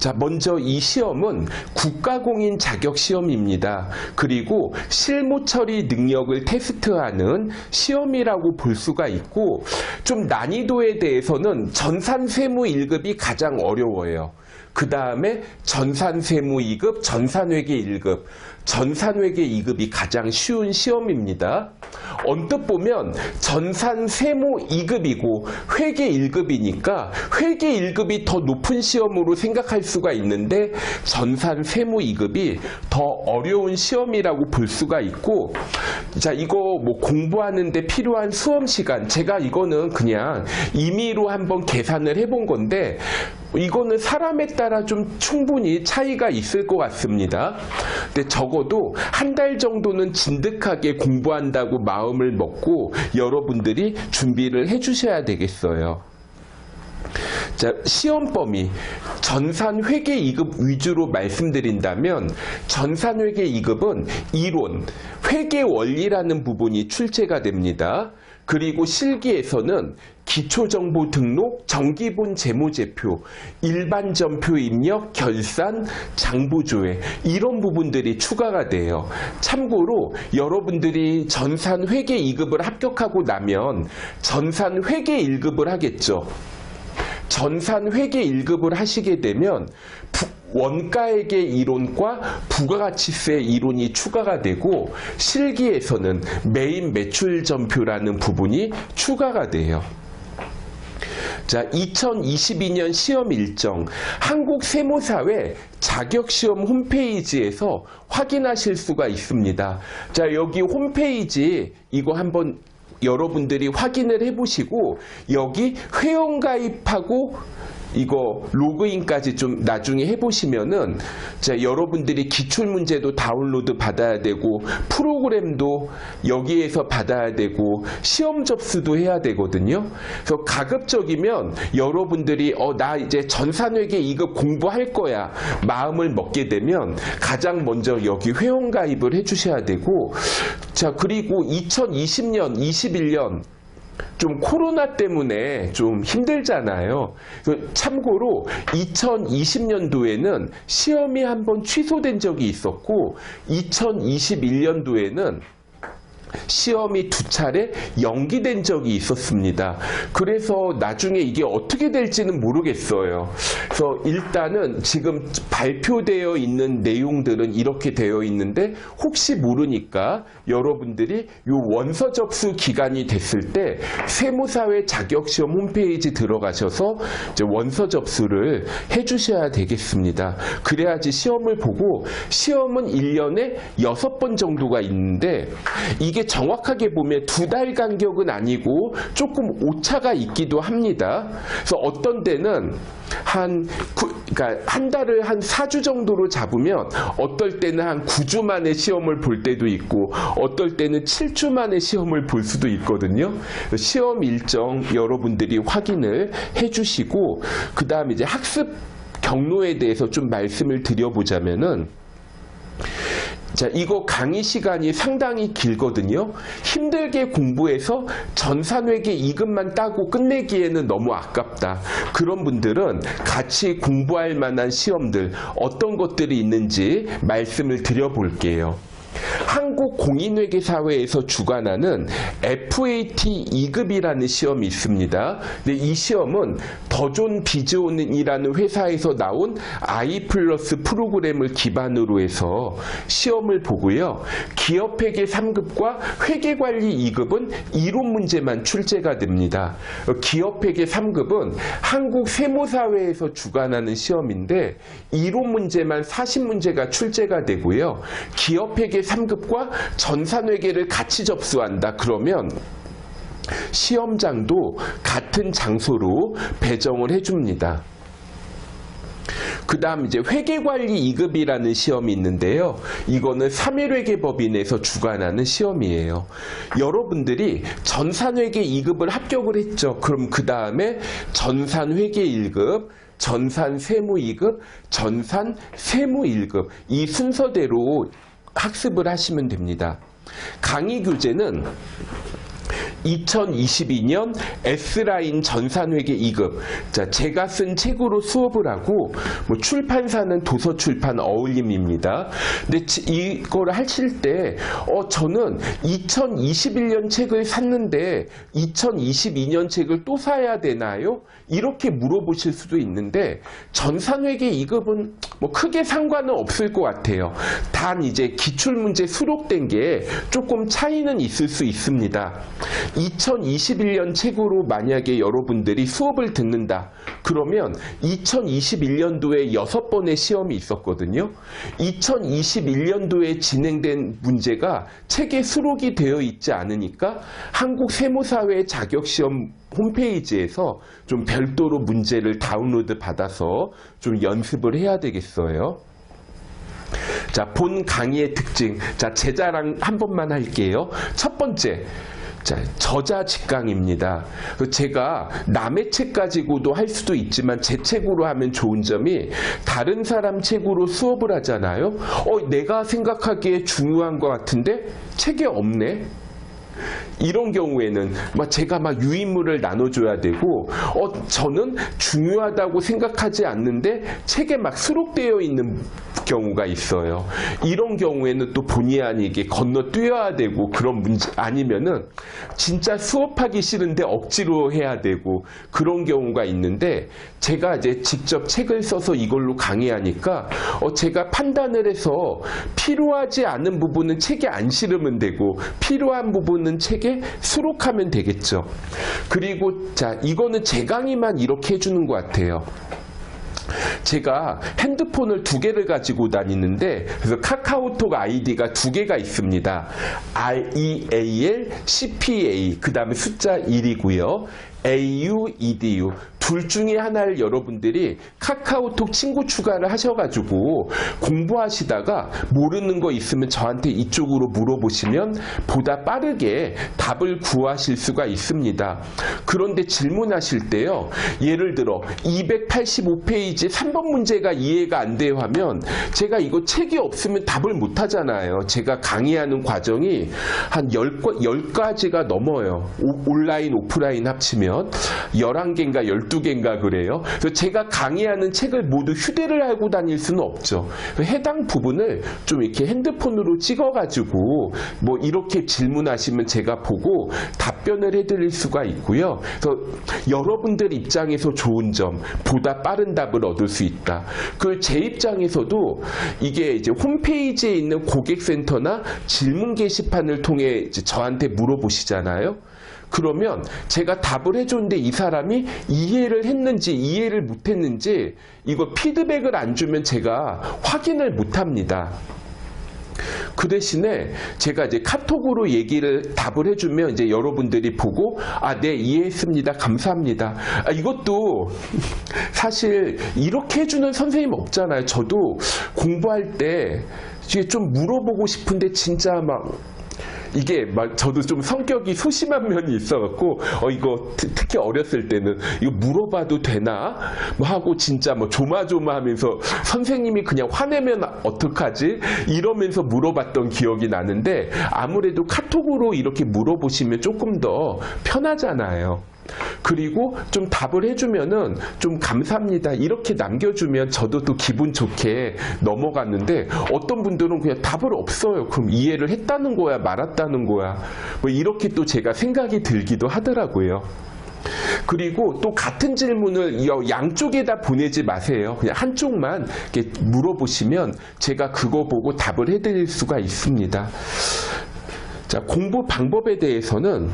자, 먼저 이 시험은 국가공인 자격 시험입니다. 그리고 실무 처리 능력을 테스트하는 시험이라고 볼 수가 있고, 좀 난이도에 대해서는 전산세무 1급이 가장 어려워요. 그 다음에 전산세무 2급, 전산회계 1급, 전산회계 2급이 가장 쉬운 시험입니다. 언뜻 보면 전산세무 2급이고 회계 1급이니까 회계 1급이 더 높은 시험으로 생각할 수가 있는데 전산세무 2급이 더 어려운 시험이라고 볼 수가 있고, 자, 이거 뭐 공부하는데 필요한 수험 시간, 제가 이거는 그냥 임의로 한번 계산을 해본 건데 이거는 사람에 따라 좀 충분히 차이가 있을 것 같습니다. 근데 적어도 한 달 정도는 진득하게 공부한다고 마음을 먹고 여러분들이 준비를 해 주셔야 되겠어요. 자, 시험 범위 전산회계 2급 위주로 말씀드린다면 전산회계 2급은 이론, 회계 원리라는 부분이 출제가 됩니다. 그리고 실기에서는 기초정보 등록, 정기본 재무제표, 일반전표 입력, 결산, 장부조회 이런 부분들이 추가가 돼요. 참고로 여러분들이 전산회계 2급을 합격하고 나면 전산회계 1급을 하겠죠. 전산회계 1급을 하시게 되면 원가액의 이론과 부가가치세 이론이 추가가 되고 실기에서는 매입 매출 전표라는 부분이 추가가 돼요. 자, 2022년 시험 일정 한국세무사회 자격시험 홈페이지에서 확인하실 수가 있습니다. 자, 여기 홈페이지 이거 한번 여러분들이 확인을 해보시고 여기 회원가입하고 이거 로그인까지 좀 나중에 해보시면은 자, 여러분들이 기출문제도 다운로드 받아야 되고 프로그램도 여기에서 받아야 되고 시험 접수도 해야 되거든요. 그래서 가급적이면 여러분들이 나 이제 전산회계 2급 공부할 거야 마음을 먹게 되면 가장 먼저 여기 회원가입을 해주셔야 되고, 자, 그리고 2020년, 21년 좀 코로나 때문에 좀 힘들잖아요. 참고로 2020년도에는 시험이 한번 취소된 적이 있었고 2021년도에는 시험이 2차례 연기된 적이 있었습니다. 그래서 나중에 이게 어떻게 될지는 모르겠어요. 그래서 일단은 지금 발표되어 있는 내용들은 이렇게 되어 있는데 혹시 모르니까 여러분들이 이 원서 접수 기간이 됐을 때 세무사회 자격시험 홈페이지 들어가셔서 이제 원서 접수를 해주셔야 되겠습니다. 그래야지 시험을 보고, 시험은 1년에 6번 정도가 있는데 이게 정확하게 보면 2달 간격은 아니고 조금 오차가 있기도 합니다. 그래서 어떤 때는 그러니까 한 달을 한 4주 정도로 잡으면 어떨 때는 한 9주 만에 시험을 볼 때도 있고 어떨 때는 7주 만에 시험을 볼 수도 있거든요. 시험 일정 여러분들이 확인을 해주시고, 그 다음에 이제 학습 경로에 대해서 좀 말씀을 드려보자면은, 자, 이거 강의 시간이 상당히 길거든요. 힘들게 공부해서 전산회계 2급만 따고 끝내기에는 너무 아깝다. 그런 분들은 같이 공부할 만한 시험들 어떤 것들이 있는지 말씀을 드려볼게요. 한국공인회계사회에서 주관하는 FAT 2급이라는 시험이 있습니다. 근데 이 시험은 더존 비즈온이라는 회사에서 나온 I+ 프로그램을 기반으로 해서 시험을 보고요. 기업회계 3급과 회계관리 2급은 이론 문제만 출제가 됩니다. 기업회계 3급은 한국세무사회에서 주관하는 시험인데 이론 문제만 40문제가 출제가 되고요. 기업회계 3급과 전산회계를 같이 접수한다 그러면 시험장도 같은 장소로 배정을 해줍니다. 그 다음 이제 회계관리 2급이라는 시험이 있는데요. 이거는 3.1회계법인에서 주관하는 시험이에요. 여러분들이 전산회계 2급을 합격을 했죠. 그럼 그 다음에 전산회계 1급, 전산세무 2급, 전산세무 1급 이 순서대로 학습을 하시면 됩니다. 강의 교재는 2022년 S라인 전산회계 2급. 자, 제가 쓴 책으로 수업을 하고, 뭐 출판사는 도서출판 어울림입니다. 근데 이걸 하실 때, 저는 2021년 책을 샀는데 2022년 책을 또 사야 되나요? 이렇게 물어보실 수도 있는데, 전산회계 2급은 뭐 크게 상관은 없을 것 같아요. 단 이제 기출문제 수록된 게 조금 차이는 있을 수 있습니다. 2021년 책으로 만약에 여러분들이 수업을 듣는다. 그러면 2021년도에 6번의 시험이 있었거든요. 2021년도에 진행된 문제가 책에 수록이 되어 있지 않으니까 한국세무사회 자격시험 홈페이지에서 좀 별도로 문제를 다운로드 받아서 좀 연습을 해야 되겠어요. 자, 본 강의의 특징. 자, 제 자랑 한 번만 할게요. 첫 번째. 자, 저자 직강입니다. 제가 남의 책 가지고도 할 수도 있지만 제 책으로 하면 좋은 점이 다른 사람 책으로 수업을 하잖아요. 내가 생각하기에 중요한 것 같은데 책에 없네. 이런 경우에는 제가 유인물을 나눠줘야 되고, 저는 중요하다고 생각하지 않는데 책에 수록되어 있는 경우가 있어요. 이런 경우에는 또 본의 아니게 건너뛰어야 되고, 그런 문제 아니면은 진짜 수업하기 싫은데 억지로 해야 되고, 그런 경우가 있는데, 제가 이제 직접 책을 써서 이걸로 강의하니까 제가 판단을 해서 필요하지 않은 부분은 책에 안 실으면 되고, 필요한 부분은 책에 수록하면 되겠죠. 그리고 자, 이거는 제 강의만 이렇게 해주는 것 같아요. 제가 핸드폰을 2개를 가지고 다니는데, 그래서 카카오톡 아이디가 2개가 있습니다. REAL CPA, 그 다음에 숫자 1이고요. AU, EDU. 둘 중에 하나를 여러분들이 카카오톡 친구 추가를 하셔가지고 공부하시다가 모르는 거 있으면 저한테 이쪽으로 물어보시면 보다 빠르게 답을 구하실 수가 있습니다. 그런데 질문하실 때요, 예를 들어 285페이지 3번 문제가 이해가 안 돼요 하면 제가 이거 책이 없으면 답을 못 하잖아요. 제가 강의하는 과정이 한 10가지가 넘어요. 온라인, 오프라인 합치면 11개인가 12개인가 그래요. 그래서 제가 강의하는 책을 모두 휴대를 하고 다닐 수는 없죠. 해당 부분을 좀 이렇게 핸드폰으로 찍어가지고 뭐 이렇게 질문하시면 제가 보고 답변을 해드릴 수가 있고요. 그래서 여러분들 입장에서 좋은 점, 보다 빠른 답을 얻을 수 있다. 그 제 입장에서도 이게 이제 홈페이지에 있는 고객센터나 질문 게시판을 통해 이제 저한테 물어보시잖아요. 그러면 제가 답을 해줬는데 이 사람이 이해를 했는지 이해를 못했는지 이거 피드백을 안 주면 제가 확인을 못합니다. 그 대신에 제가 이제 카톡으로 답을 해주면 이제 여러분들이 보고 네, 이해했습니다. 감사합니다. 이것도 사실 이렇게 해주는 선생님 없잖아요. 저도 공부할 때 좀 물어보고 싶은데 진짜 이게 저도 좀 성격이 소심한 면이 있어갖고 이거 특히 어렸을 때는 이거 물어봐도 되나 하고 진짜 조마조마하면서 선생님이 그냥 화내면 어떡하지 이러면서 물어봤던 기억이 나는데, 아무래도 카톡으로 이렇게 물어보시면 조금 더 편하잖아요. 그리고 좀 답을 해주면은 좀 감사합니다 이렇게 남겨주면 저도 또 기분 좋게 넘어갔는데, 어떤 분들은 그냥 답을 없어요. 그럼 이해를 했다는 거야 말았다는 거야 이렇게 또 제가 생각이 들기도 하더라고요. 그리고 또 같은 질문을 양쪽에다 보내지 마세요. 그냥 한쪽만 이렇게 물어보시면 제가 그거 보고 답을 해드릴 수가 있습니다. 자, 공부 방법에 대해서는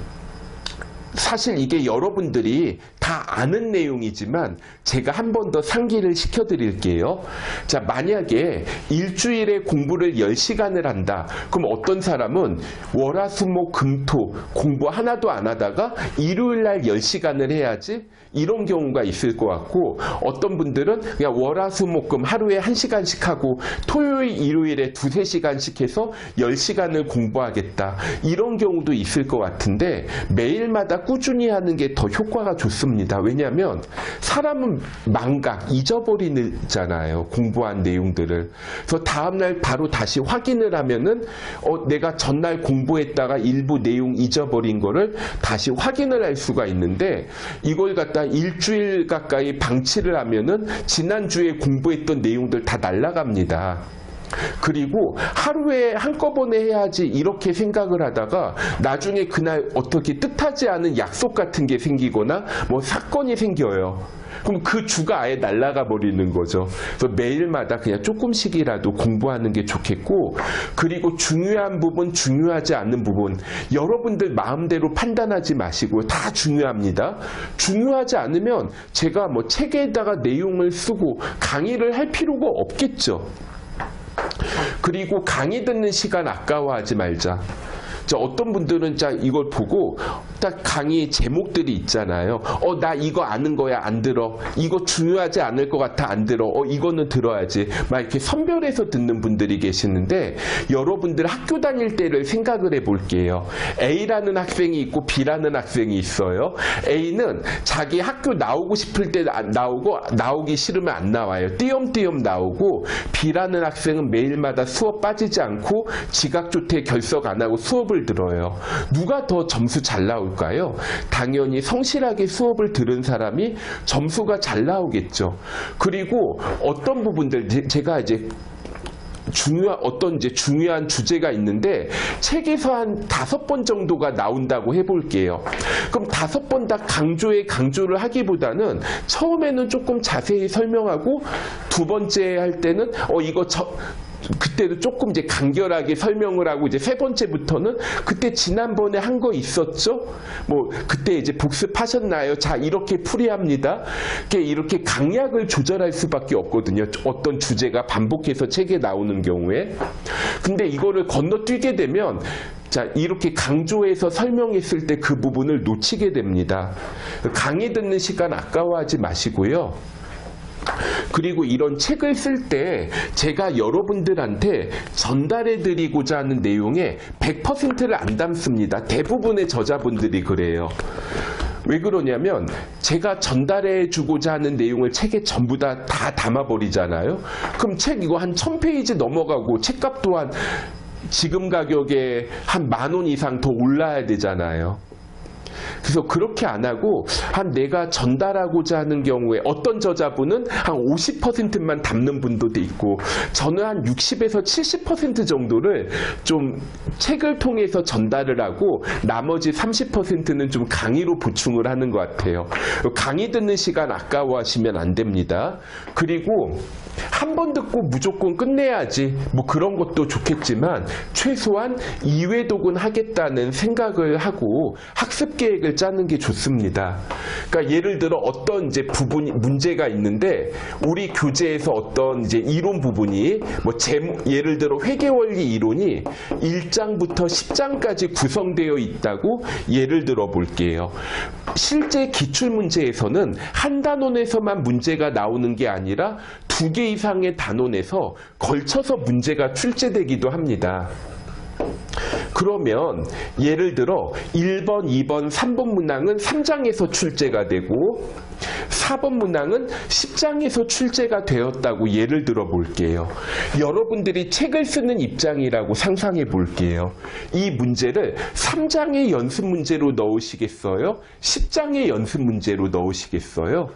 사실 이게 여러분들이 다 아는 내용이지만 제가 한 번 더 상기를 시켜드릴게요. 자, 만약에 일주일에 공부를 10시간을 한다. 그럼 어떤 사람은 월화수목금토 공부 하나도 안 하다가 일요일날 10시간을 해야지 이런 경우가 있을 것 같고, 어떤 분들은 그냥 월화수목금 하루에 1시간씩 하고 토요일 일요일에 2-3시간씩 해서 10시간을 공부하겠다 이런 경우도 있을 것 같은데, 매일마다 꾸준히 하는 게 더 효과가 좋습니다. 필요합니다. 왜냐하면 사람은 망각, 잊어버리잖아요. 공부한 내용들을. 그래서 다음날 바로 다시 확인을 하면은 내가 전날 공부했다가 일부 내용 잊어버린 거를 다시 확인을 할 수가 있는데, 이걸 갖다 일주일 가까이 방치를 하면은 지난주에 공부했던 내용들 다 날아갑니다. 그리고 하루에 한꺼번에 해야지 이렇게 생각을 하다가 나중에 그날 어떻게 뜻하지 않은 약속 같은 게 생기거나 뭐 사건이 생겨요. 그럼 그 주가 아예 날아가 버리는 거죠. 그래서 매일마다 그냥 조금씩이라도 공부하는 게 좋겠고, 그리고 중요한 부분, 중요하지 않은 부분, 여러분들 마음대로 판단하지 마시고요. 다 중요합니다. 중요하지 않으면 제가 뭐 책에다가 내용을 쓰고 강의를 할 필요가 없겠죠. 그리고 강의 듣는 시간 아까워하지 말자. 어떤 분들은 이걸 보고 딱 강의 제목들이 있잖아요. 나 이거 아는 거야, 안 들어. 이거 중요하지 않을 것 같아, 안 들어. 이거는 들어야지. 막 이렇게 선별해서 듣는 분들이 계시는데, 여러분들 학교 다닐 때를 생각을 해볼게요. A라는 학생이 있고 B라는 학생이 있어요. A는 자기 학교 나오고 싶을 때 나오고 나오기 싫으면 안 나와요. 띄엄띄엄 나오고, B라는 학생은 매일마다 수업 빠지지 않고 지각조퇴 결석 안 하고 수업을 들어요. 누가 더 점수 잘 나올까요? 당연히 성실하게 수업을 들은 사람이 점수가 잘 나오겠죠. 그리고 어떤 부분들, 제가 이제 중요한 주제가 있는데 책에서 한 5번 정도가 나온다고 해볼게요. 그럼 5번 다 강조를 하기보다는 처음에는 조금 자세히 설명하고, 두 번째 할 때는 그때도 조금 이제 간결하게 설명을 하고, 이제 세 번째부터는 그때 지난번에 한 거 있었죠? 뭐 그때 이제 복습하셨나요? 자, 이렇게 풀이합니다. 이렇게 강약을 조절할 수밖에 없거든요. 어떤 주제가 반복해서 책에 나오는 경우에. 근데 이거를 건너뛰게 되면 이렇게 강조해서 설명했을 때 그 부분을 놓치게 됩니다. 강의 듣는 시간 아까워하지 마시고요. 그리고 이런 책을 쓸 때 제가 여러분들한테 전달해드리고자 하는 내용의 100%를 안 담습니다. 대부분의 저자분들이 그래요. 왜 그러냐면 제가 전달해주고자 하는 내용을 책에 전부 다 담아버리잖아요. 그럼 책 이거 한 1000페이지 넘어가고 책값 또한 지금 가격에 한 10,000원 이상 더 올라야 되잖아요. 그래서 그렇게 안 하고 내가 전달하고자 하는 경우에 어떤 저자분은 한 50%만 담는 분도 있고, 저는 한 60에서 70% 정도를 좀 책을 통해서 전달을 하고 나머지 30%는 좀 강의로 보충을 하는 것 같아요. 강의 듣는 시간 아까워하시면 안 됩니다. 그리고 한 번 듣고 무조건 끝내야지 뭐 그런 것도 좋겠지만, 최소한 2회독은 하겠다는 생각을 하고 학습 계획을 짜는 게 좋습니다. 그러니까 예를 들어 어떤 이제 문제가 있는데, 우리 교재에서 어떤 이제 이론 부분이 예를 들어 회계원리 이론이 1장부터 10장까지 구성되어 있다고 예를 들어 볼게요. 실제 기출문제에서는 한 단원에서만 문제가 나오는 게 아니라 2개 이상의 단원에서 걸쳐서 문제가 출제되기도 합니다. 그러면 예를 들어 1번, 2번, 3번 문항은 3장에서 출제가 되고 4번 문항은 10장에서 출제가 되었다고 예를 들어 볼게요. 여러분들이 책을 쓰는 입장이라고 상상해 볼게요. 이 문제를 3장의 연습 문제로 넣으시겠어요? 10장의 연습 문제로 넣으시겠어요?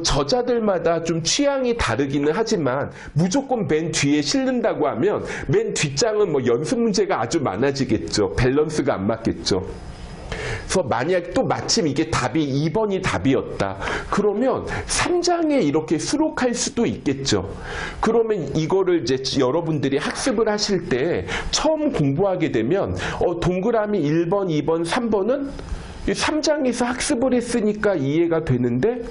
저자들마다 좀 취향이 다르기는 하지만 무조건 맨 뒤에 실른다고 하면 맨 뒷장은 연습 문제가 아주 많아지겠죠. 밸런스가 안 맞겠죠. 그래서 만약 또 마침 이게 답이 2번이 답이었다. 그러면 3장에 이렇게 수록할 수도 있겠죠. 그러면 이거를 이제 여러분들이 학습을 하실 때 처음 공부하게 되면 동그라미 1번, 2번, 3번은 3장에서 학습을 했으니까 이해가 되는데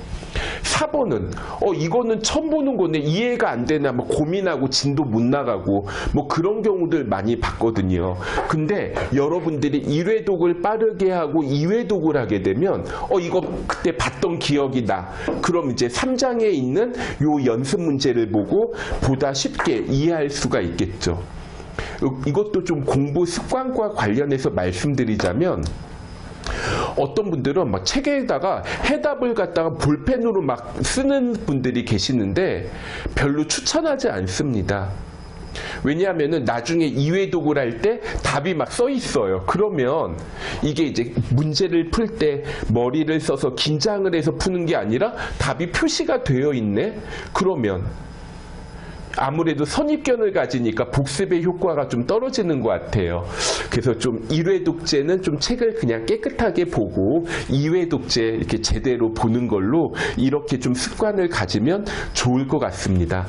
4번은 이거는 처음 보는 건데 이해가 안 되나 고민하고 진도 못 나가고 그런 경우들 많이 봤거든요. 근데 여러분들이 1회독을 빠르게 하고 2회독을 하게 되면 이거 그때 봤던 기억이 나. 그럼 이제 3장에 있는 요 연습 문제를 보고 보다 쉽게 이해할 수가 있겠죠. 이것도 좀 공부 습관과 관련해서 말씀드리자면, 어떤 분들은 막 책에다가 해답을 갖다가 볼펜으로 막 쓰는 분들이 계시는데 별로 추천하지 않습니다. 왜냐하면은 나중에 이해독을 할 때 답이 막 써 있어요. 그러면 이게 이제 문제를 풀 때 머리를 써서 긴장을 해서 푸는 게 아니라 답이 표시가 되어 있네? 그러면 아무래도 선입견을 가지니까 복습의 효과가 좀 떨어지는 것 같아요. 그래서 좀 1회 독재는 좀 책을 그냥 깨끗하게 보고 2회 독재 이렇게 제대로 보는 걸로 이렇게 좀 습관을 가지면 좋을 것 같습니다.